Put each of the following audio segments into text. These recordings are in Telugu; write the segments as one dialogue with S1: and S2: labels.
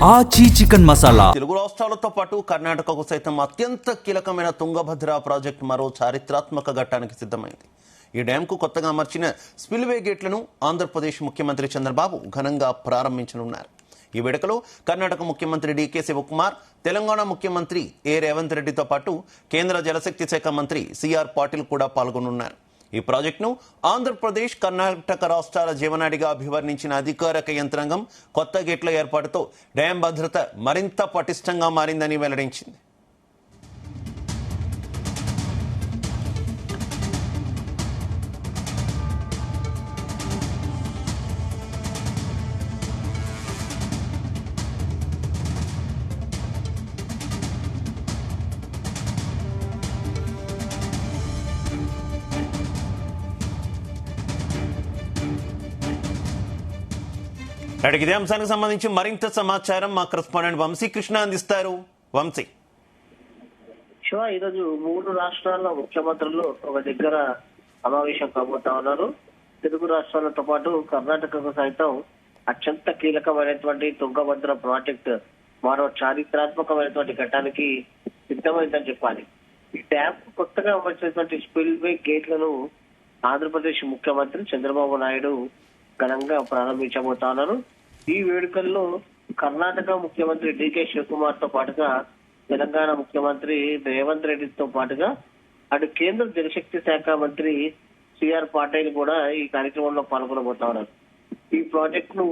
S1: ఆచి చికెన్ మసాలా.
S2: తెలుగు రాష్ట్రాలతో పాటు కర్ణాటకకు సైతం అత్యంత కీలకమైన తుంగభద్ర ప్రాజెక్టు మరో చారిత్రాత్మక ఘట్టానికి సిద్ధమైంది. ఈ డ్యాంకు కొత్తగా అమర్చిన స్పిల్వే గేట్లను ఆంధ్రప్రదేశ్ ముఖ్యమంత్రి చంద్రబాబు ఘనంగా ప్రారంభించనున్నారు. ఈ వేడుకలో కర్ణాటక ముఖ్యమంత్రి డికే శివకుమార్, తెలంగాణ ముఖ్యమంత్రి ఏ రేవంత్ రెడ్డితో పాటు కేంద్ర జలశక్తి శాఖ మంత్రి సిఆర్ పాటిల్ కూడా పాల్గొనున్నారు. ఈ ప్రాజెక్టును ఆంధ్రప్రదేశ్, కర్ణాటక రాష్ట్రాల జీవనాడిగా అభివర్ణించిన అధికారిక యంత్రాంగం కొత్త గేట్ల ఏర్పాటుతో డ్యాం భద్రత మరింత పటిష్టంగా మారిందని వెల్లడించింది. ఇదే అంశానికి సంబంధించి మరింత సమాచారం మా కరెస్పాండెంట్ వంశీకృష్ణ అందిస్తారు. వంశీ,
S3: ఈరోజు 3 రాష్ట్రాల ముఖ్యమంత్రులు ఒక దగ్గర సమావేశం కాబోతా ఉన్నారు. తెలుగు రాష్ట్రాలతో పాటు కర్ణాటకకు సైతం అత్యంత కీలకమైనటువంటి తుంగభద్ర ప్రాజెక్ట్ మరో చారిత్రాత్మకమైనటువంటి ఘట్టానికి సిద్ధమైందని చెప్పాలి. ఈ డ్యామ్ కొత్తగా వచ్చినటువంటి స్పిల్వే గేట్లను ఆంధ్రప్రదేశ్ ముఖ్యమంత్రి చంద్రబాబు నాయుడు ఘనంగా ప్రారంభించబోతా ఉన్నారు. ఈ వేడుకల్లో కర్ణాటక ముఖ్యమంత్రి డికే శివకుమార్ తో పాటుగా తెలంగాణ ముఖ్యమంత్రి రేవంత్ రెడ్డితో పాటుగా అటు కేంద్ర జలశక్తి శాఖ మంత్రి సిఆర్ పాటిల్ కూడా ఈ కార్యక్రమంలో పాల్గొనబోతా ఉన్నారు. ఈ ప్రాజెక్ట్ ను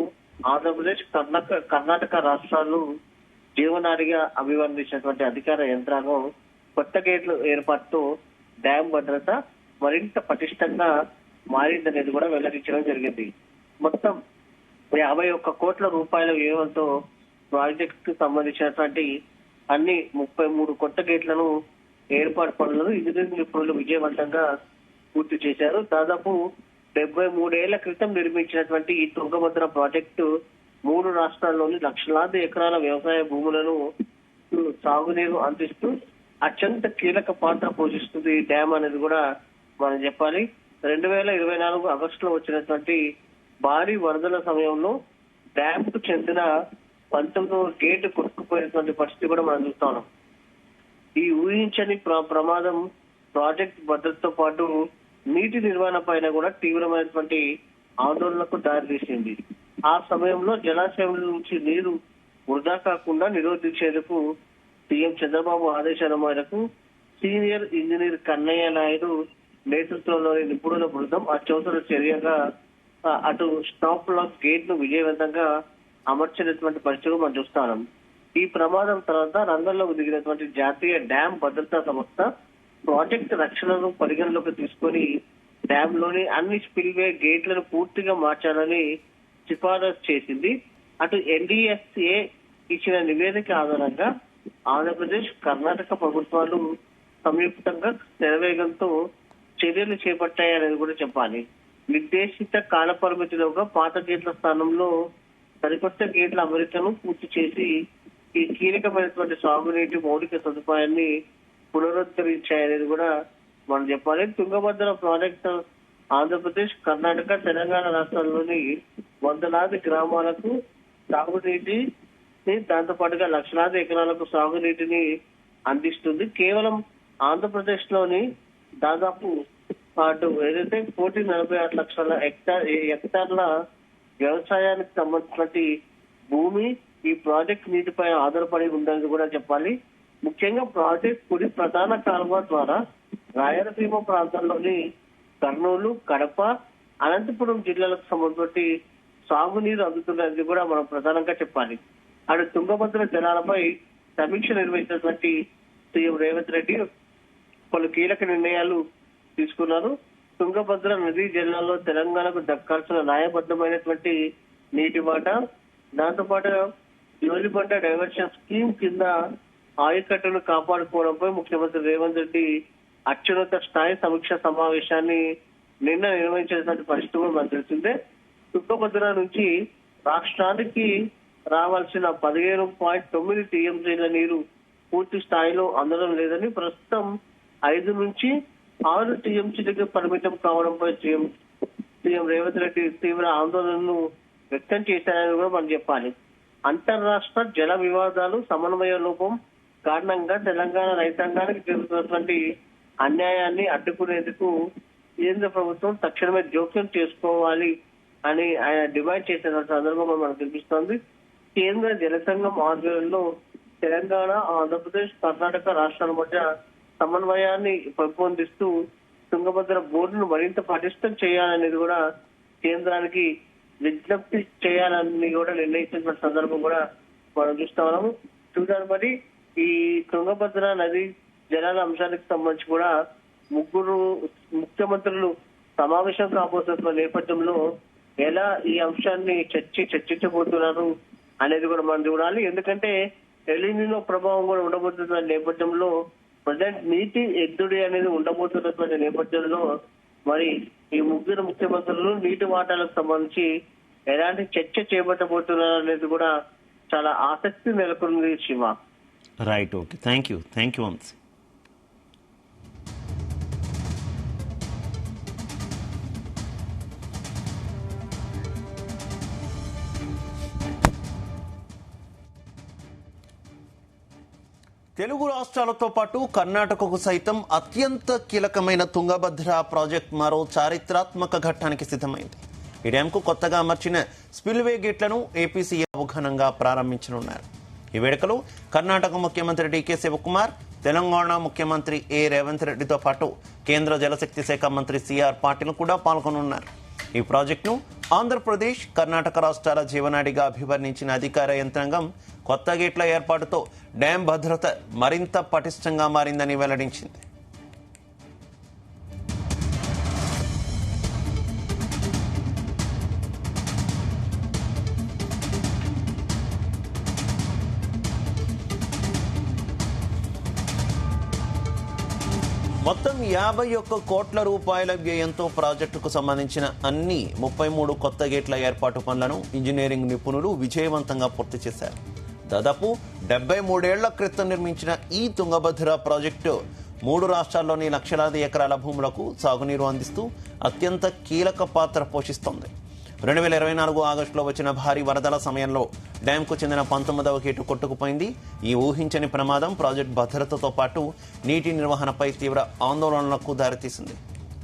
S3: ఆంధ్రప్రదేశ్, కర్ణాటక రాష్ట్రాలు జీవనాడిగా అభివర్ణించినటువంటి అధికార యంత్రాంగం కొత్త గేట్ల ఏర్పాటుతో డ్యాం భద్రత మరింత పటిష్టంగా మారిందనేది కూడా వెల్లడించడం జరిగింది. మొత్తం 51 కోట్ల రూపాయల వ్యయంతో ప్రాజెక్ట్ కు సంబంధించినటువంటి అన్ని 33 కొత్త గేట్లను ఏర్పాటు పనులను ఇంజనీరింగ్ నిపుణులు విజయవంతంగా పూర్తి చేశారు. దాదాపు 73 ఏళ్ల క్రితం నిర్మించినటువంటి ఈ తుంగభద్ర ప్రాజెక్టు 3 రాష్ట్రాల్లోని లక్షలాది ఎకరాల వ్యవసాయ భూములను సాగునీరు అందిస్తూ అత్యంత కీలక పాత్ర పోషిస్తుంది ఈ డ్యామ్ అనేది కూడా మనం చెప్పాలి. 2024 ఆగస్టులో వచ్చినటువంటి భారీ వరదల సమయంలో డ్యామ్ కు చెందిన 19వ గేటు కొట్టుకుపోయినటువంటి పరిస్థితి కూడా మనం చూస్తా ఉన్నాం. ఈ ఊహించని ప్రమాదం ప్రాజెక్ట్ భద్రతతో పాటు నీటి నిర్వహణ పైన కూడా తీవ్రమైనటువంటి ఆందోళనకు దారితీసింది. ఆ సమయంలో జలాశయం నుంచి నీరు వృధా కాకుండా నిరోధించేందుకు సీఎం చంద్రబాబు ఆదేశాల మేరకు సీనియర్ ఇంజనీర్ కన్నయ్య నాయుడు నేతృత్వంలోని నిపుణుల బృందం అత్యవసర చర్యగా అటు స్టాప్ లాక్ గేట్ ను విజయవంతంగా అమర్చినటువంటి పరిస్థితులు మనం చూస్తున్నాం. ఈ ప్రమాదం తర్వాత రంగంలోకి దిగినటువంటి జాతీయ డ్యాం భద్రతా సంస్థ ప్రాజెక్ట్ రక్షణను పరిగణలోకి తీసుకొని డ్యామ్ లోని అన్ని స్పిల్వే గేట్లను పూర్తిగా మార్చాలని సిఫారసు చేసింది. అటు ఎన్డీఎస్ఏ ఇచ్చిన నివేదిక ఆధారంగా ఆంధ్రప్రదేశ్, కర్ణాటక ప్రభుత్వాలు సంయుక్తంగా శరవేగంతో చర్యలు చేపట్టాయనేది కూడా చెప్పాలి. నిర్దేశిత కాల పరిమితిలోగా పాత గేట్ల స్థానంలో సరికొత్త గేట్ల అమరికను పూర్తి చేసి ఈ కీలకమైనటువంటి సాగునీటి మౌలిక సదుపాయాన్ని పునరుద్ధరించాయనేది కూడా మనం చెప్పాలి. తుంగభద్ర ప్రాజెక్టు ఆంధ్రప్రదేశ్, కర్ణాటక, తెలంగాణ రాష్ట్రాల్లోని వందలాది గ్రామాలకు సాగునీటిని, దాంతో పాటుగా లక్షలాది ఎకరాలకు సాగునీటిని అందిస్తుంది. కేవలం ఆంధ్రప్రదేశ్ లోని దాదాపు అటు ఏదైతే 146 లక్షల హెక్టార్ల వ్యవసాయానికి సంబంధించినటువంటి భూమి ఈ ప్రాజెక్ట్ నీటిపై ఆధారపడి ఉందని కూడా చెప్పాలి. ముఖ్యంగా ప్రాజెక్ట్ కుడి ప్రధాన కాలువ ద్వారా రాయలసీమ ప్రాంతంలోని కర్నూలు, కడప, అనంతపురం జిల్లాలకు సంబంధించి సాగునీరు అందుతున్నది కూడా మనం ప్రధానంగా చెప్పాలి. అటు తుంగభద్ర జలాలపై సమీక్ష నిర్వహించినటువంటి సీఎం రేవంత్ రెడ్డి పలు కీలక నిర్ణయాలు తీసుకున్నారు. తుంగభద్ర నదీ జలాల్లో తెలంగాణకు దక్కాల్సిన న్యాయబద్ధమైనటువంటి నీటి వాటా, దాంతో పాటు జోలిబండ డైవర్షన్ స్కీమ్ కింద ఆయకట్టును కాపాడుకోవడంపై ముఖ్యమంత్రి రేవంత్ రెడ్డి అత్యున్నత స్థాయి సమీక్ష సమావేశాన్ని నిన్న నిర్వహించినటువంటి పరిస్థితి మనకు తెలిసిందే. తుంగభద్ర నుంచి రాష్ట్రానికి రావాల్సిన 15.9 టీఎంసీల నీరు పూర్తి స్థాయిలో అందడం లేదని, ప్రస్తుతం 5 నుంచి 6 టీఎంసీలకు పరిమితం కావడంపై సీఎం రేవంత్ రెడ్డి తీవ్ర ఆందోళనను వ్యక్తం చేశారని కూడా మనం చెప్పాలి. అంతర్రాష్ట్ర జల వివాదాలు సమన్వయ లోపం కారణంగా తెలంగాణ రైతాంగానికి జరుగుతున్నటువంటి అన్యాయాన్ని అడ్డుకునేందుకు కేంద్ర ప్రభుత్వం తక్షణమే జోక్యం చేసుకోవాలి అని ఆయన డిమాండ్ చేసిన సందర్భంగా మనకు కనిపిస్తోంది. కేంద్ర జల సంఘం ఆధ్వర్యంలో తెలంగాణ, ఆంధ్రప్రదేశ్, కర్ణాటక రాష్ట్రాల మధ్య సమన్వయాన్ని పెంపొందిస్తూ తుంగభద్ర బోర్డును మరింత పటిష్టం చేయాలనేది కూడా కేంద్రానికి విజ్ఞప్తి చేయాలని కూడా నిర్ణయించిన సందర్భం కూడా మనం చూస్తా ఉన్నాము. చూడాలి మరి ఈ తుంగభద్ర నది జలాల అంశానికి సంబంధించి కూడా ముగ్గురు ముఖ్యమంత్రులు సమావేశం కాబోతున్న నేపథ్యంలో ఎలా ఈ అంశాన్ని చర్చించబోతున్నారు అనేది కూడా మనం చూడాలి. ఎందుకంటే ఎలినినో ప్రభావం కూడా ఉండబోతున్న నేపథ్యంలో ప్రజెంట్ నీటి ఎద్దుడి అనేది ఉండబోతున్నటువంటి నేపథ్యంలో మరి ఈ ముగ్గురు ముఖ్యమంత్రులు నీటి వాటాలకు సంబంధించి ఎలాంటి చర్చ చేపట్టబోతున్నారు అనేది కూడా చాలా ఆసక్తి నెలకొంది. Shiva,
S2: right, okay, thank you Vamshi. Telugu రాష్ట్రాలతో పాటు కర్ణాటకకు సైతం అత్యంత కీలకమైన తుంగభద్ర ప్రాజెక్ట్ మరో చారిత్రాత్మక ఘట్టానికి సిద్ధమైంది. ఈ డ్యాంకు కొత్తగా అమర్చిన స్పిల్వే గేట్లను ఏపీ సీఎం ఘనంగా ప్రారంభించనున్నారు. ఈ వేడుకలో కర్ణాటక ముఖ్యమంత్రి డీకే శివకుమార్, తెలంగాణ ముఖ్యమంత్రి ఏ రేవంత్ రెడ్డితో పాటు కేంద్ర జలశక్తి శాఖ మంత్రి సిఆర్ పాటిల్ కూడా పాల్గొనున్నారు. ఈ ప్రాజెక్టును ఆంధ్రప్రదేశ్, కర్ణాటక రాష్ట్రాల జీవనాడిగా అభివర్ణించిన అధికార యంత్రాంగం కొత్త గేట్ల ఏర్పాటుతో డ్యాం భద్రత మరింత పటిష్టంగా మారిందని వెల్లడించింది. మొత్తం 51 కోట్ల రూపాయల వ్యయంతో ప్రాజెక్టుకు సంబంధించిన అన్ని 33 కొత్త గేట్ల ఏర్పాటు పనులను ఇంజనీరింగ్ నిపుణులు విజయవంతంగా పూర్తి చేశారు. దాదాపు 73 ఏళ్ల క్రితం నిర్మించిన ఈ తుంగభద్ర ప్రాజెక్టు 3 రాష్ట్రాల్లోని లక్షలాది ఎకరాల భూములకు సాగునీరు అందిస్తూ అత్యంత కీలక పాత్ర పోషిస్తోంది. 2024 ఆగస్టులో వచ్చిన భారీ వరదల సమయంలో డ్యాంకు చెందిన 19వ గేటు కొట్టుకుపోయింది. ఈ ఊహించని ప్రమాదం ప్రాజెక్టు భద్రతతో పాటు నీటి నిర్వహణపై తీవ్ర ఆందోళనలకు దారితీసింది.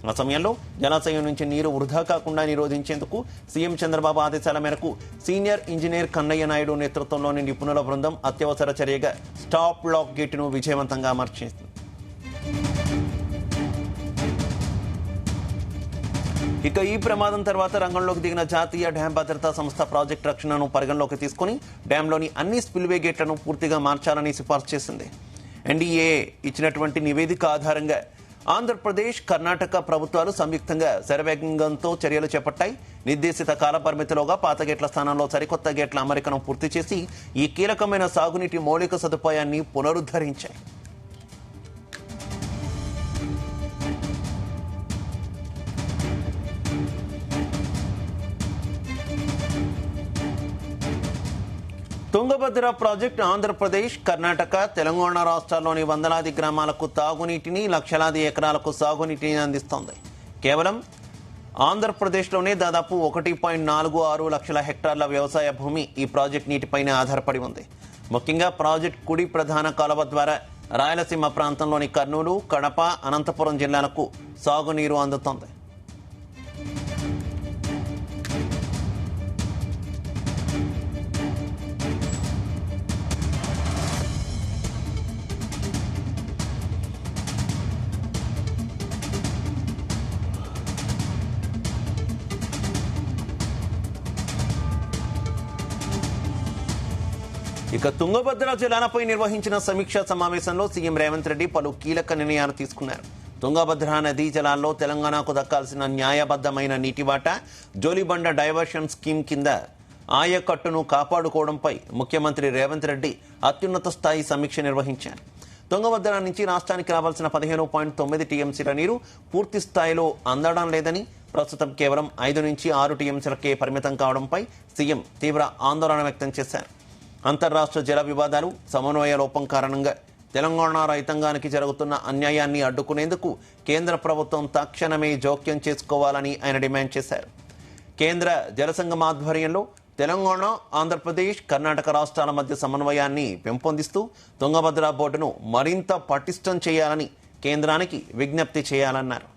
S2: ఆ సమయంలో జలాశయం నుంచి నీరు వృధా కాకుండా నిరోధించేందుకు సీఎం చంద్రబాబు ఆదేశాల మేరకు సీనియర్ ఇంజనీర్ కన్నయ్య నాయుడు నేతృత్వంలోని నిపుణుల బృందం అత్యవసర చర్యగా స్టాప్ లాక్ గేటును విజయవంతంగా అమర్చింది. ఇక ఈ ప్రమాదం తర్వాత రంగంలోకి దిగిన జాతీయ డ్యాం భద్రతా సంస్థ ప్రాజెక్టు రక్షణను పరిగణలోకి తీసుకుని డ్యాంలోని అన్ని స్పిల్వే గేట్లను పూర్తిగా మార్చాలని సిఫార్సు చేసింది. ఎన్డీఏ ఇచ్చినటువంటి నివేదిక ఆధారంగా ఆంధ్రప్రదేశ్, కర్ణాటక ప్రభుత్వాలు సంయుక్తంగా శరవేగంతో చర్యలు చేపట్టాయి. నిర్దేశిత కాల పరిమితిలోగా పాత గేట్ల స్థానంలో సరికొత్త గేట్ల అమరికను పూర్తి చేసి ఈ కీలకమైన సాగునీటి మౌలిక సదుపాయాన్ని పునరుద్ధరించాయి. తుంగభద్ర ప్రాజెక్టు ఆంధ్రప్రదేశ్, కర్ణాటక, తెలంగాణ రాష్ట్రాల్లోని వందలాది గ్రామాలకు తాగునీటిని, లక్షలాది ఎకరాలకు సాగునీటిని అందిస్తోంది. కేవలం ఆంధ్రప్రదేశ్లోనే దాదాపు 1.46 లక్షల హెక్టార్ల వ్యవసాయ భూమి ఈ ప్రాజెక్టు నీటిపైనే ఆధారపడి ఉంది. ముఖ్యంగా ప్రాజెక్టు కుడి ప్రధాన కాలువ ద్వారా రాయలసీమ ప్రాంతంలోని కర్నూలు, కడప, అనంతపురం జిల్లాలకు సాగునీరు అందుతోంది. ఇక తుంగభద్ర జలాలపై నిర్వహించిన సమీక్షా సమావేశంలో సీఎం రేవంత్ రెడ్డి పలు కీలక నిర్ణయాలు తీసుకున్నారు. తుంగభద్ర నదీ జలాల్లో తెలంగాణకు దక్కాల్సిన న్యాయబద్ధమైన నీటి వాటా, జోలిబండ డైవర్షన్ స్కీమ్ కింద ఆయకట్టును కాపాడుకోవడంపై ముఖ్యమంత్రి రేవంత్ రెడ్డి అత్యున్నత స్థాయి సమీక్ష నిర్వహించారు. తుంగభద్ర నుంచి రాష్ట్రానికి రావాల్సిన 15.9 టీఎంసీల నీరు పూర్తి స్థాయిలో అందడం లేదని, ప్రస్తుతం కేవలం 5 నుంచి 6 టీఎంసీలకే పరిమితం కావడంపై సీఎం తీవ్ర ఆందోళన వ్యక్తం చేశారు. అంతర్రాష్ట్ర జల వివాదాలు, సమన్వయ లోపం కారణంగా తెలంగాణ రైతాంగానికి జరుగుతున్న అన్యాయాన్ని అడ్డుకునేందుకు కేంద్ర ప్రభుత్వం తక్షణమే జోక్యం చేసుకోవాలని ఆయన డిమాండ్ చేశారు. కేంద్ర జలసంఘం ఆధ్వర్యంలో తెలంగాణ, ఆంధ్రప్రదేశ్, కర్ణాటక రాష్ట్రాల మధ్య సమన్వయాన్ని పెంపొందిస్తూ తుంగభద్ర బోర్డును మరింత పటిష్టం చేయాలని కేంద్రానికి విజ్ఞప్తి చేయాలన్నారు.